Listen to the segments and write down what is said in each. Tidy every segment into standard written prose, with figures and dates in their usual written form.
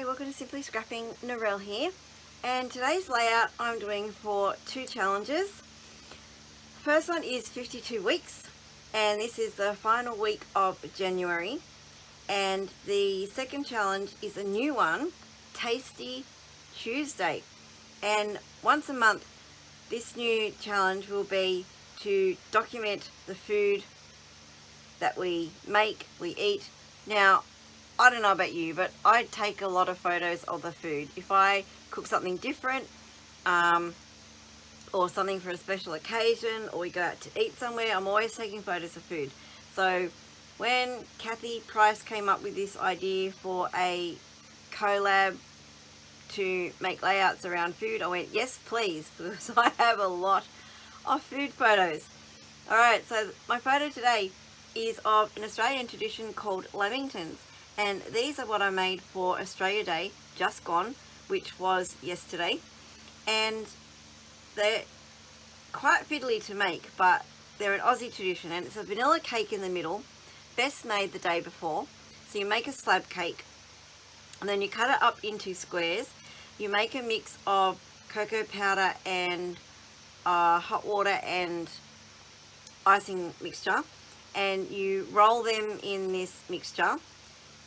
Hi, welcome to Simply Scrapping. Narelle here, and today's layout I'm doing for two challenges. First one is 52 weeks, and this is the final week of January. And the second challenge is a new one, Tasty Tuesday. And once a month, this new challenge will be to document the food that we make, we eat. Now, I don't know about you, but I take a lot of photos of the food. If I cook something different, or something for a special occasion, or we go out to eat somewhere, I'm always taking photos of food. So when Kathy Price came up with this idea for a collab to make layouts around food, I went, yes please, because I have a lot of food photos. Alright, so my photo today is of an Australian tradition called Lamingtons. And these are what I made for Australia Day, just gone, which was yesterday. And they're quite fiddly to make, but they're an Aussie tradition. And it's a vanilla cake in the middle, best made the day before. So you make a slab cake, and then you cut it up into squares. You make a mix of cocoa powder and hot water and icing mixture. And you roll them in this mixture,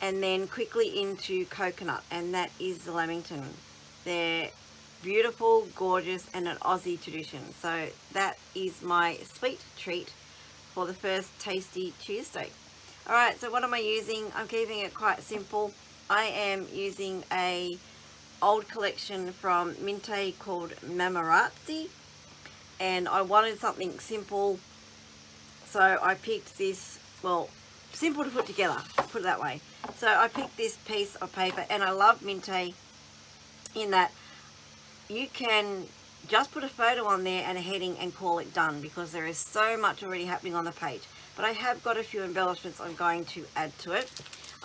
and then quickly into coconut, and that is the Lamington. They're beautiful, gorgeous, and an Aussie tradition. So that is my sweet treat for the first Tasty Tuesday. Alright, so what am I using? I'm keeping it quite simple. I am using a old collection from Minte called Mamarazzi, and I wanted something simple, so I picked this, well, simple to put together, put it that way. So I picked this piece of paper, and I love Minte in that you can just put a photo on there and a heading and call it done, because there is so much already happening on the page. But I have got a few embellishments I'm going to add to it.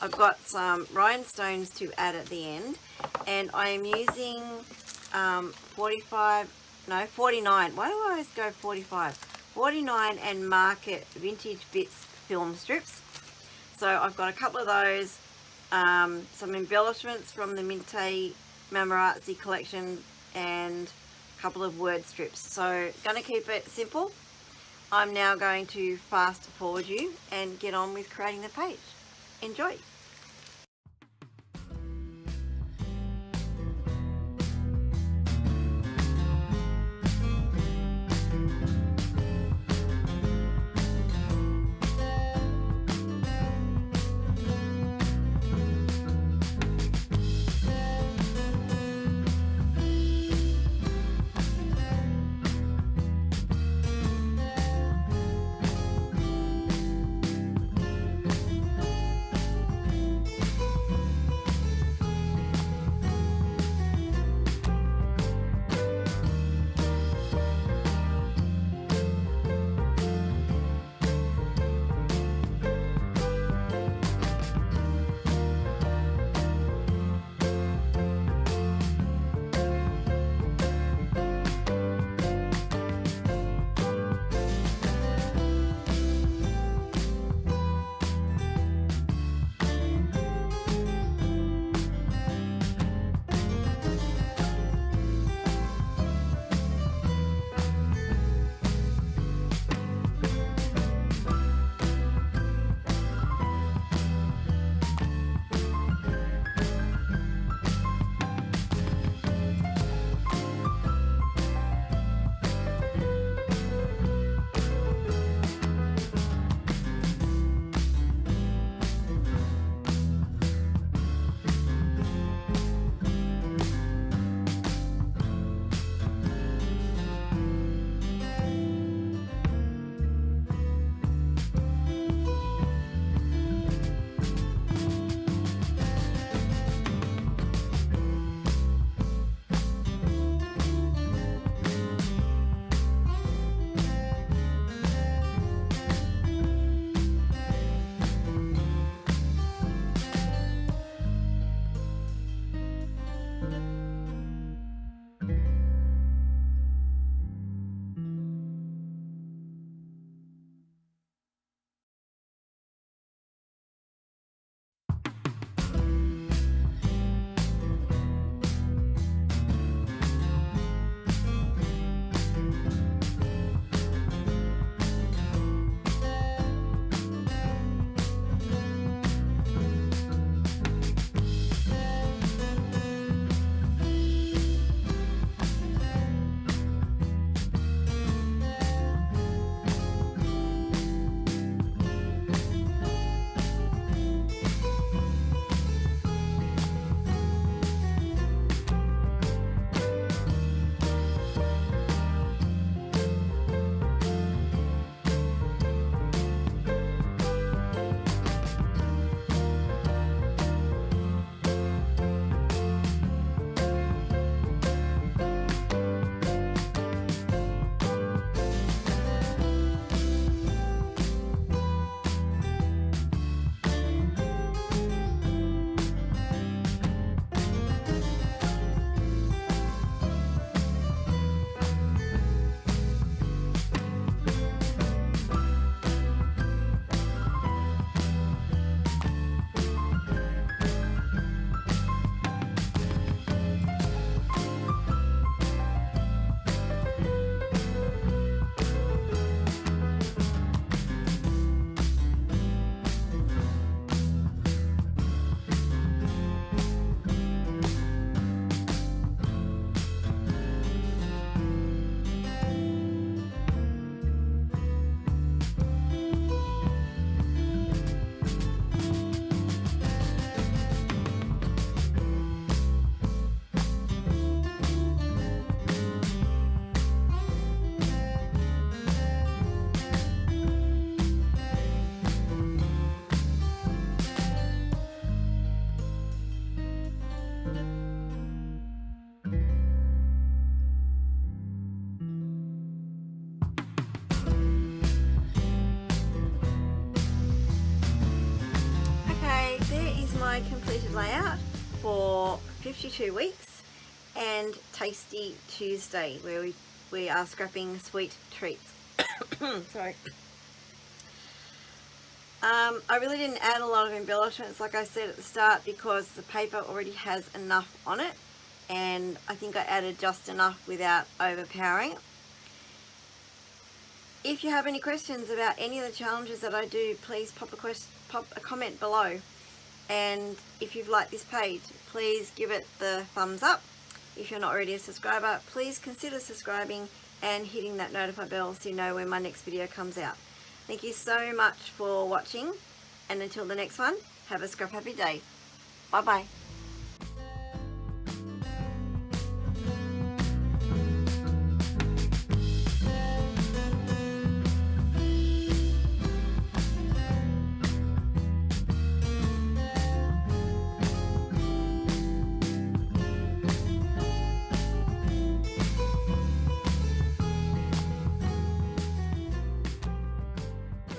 I've got some rhinestones to add at the end, and I am using 49, why do I always go 45? 49 and Market Vintage Bits film strips. So I've got a couple of those, some embellishments from the Minte Mamarazzi collection, and a couple of word strips. So going to keep it simple. I'm now going to fast forward you and get on with creating the page. Enjoy! completed layout for 52 weeks and Tasty Tuesday, where we are scrapping sweet treats. Sorry. I really didn't add a lot of embellishments, like I said at the start, because the paper already has enough on it, and I think I added just enough without overpowering it. If you have any questions about any of the challenges that I do, please pop a comment below. And if you've liked this page, please give it the thumbs up. If you're not already a subscriber, please consider subscribing and hitting that notify bell so you know when my next video comes out. Thank you so much for watching, and until the next one, have a scrap happy day. Bye bye.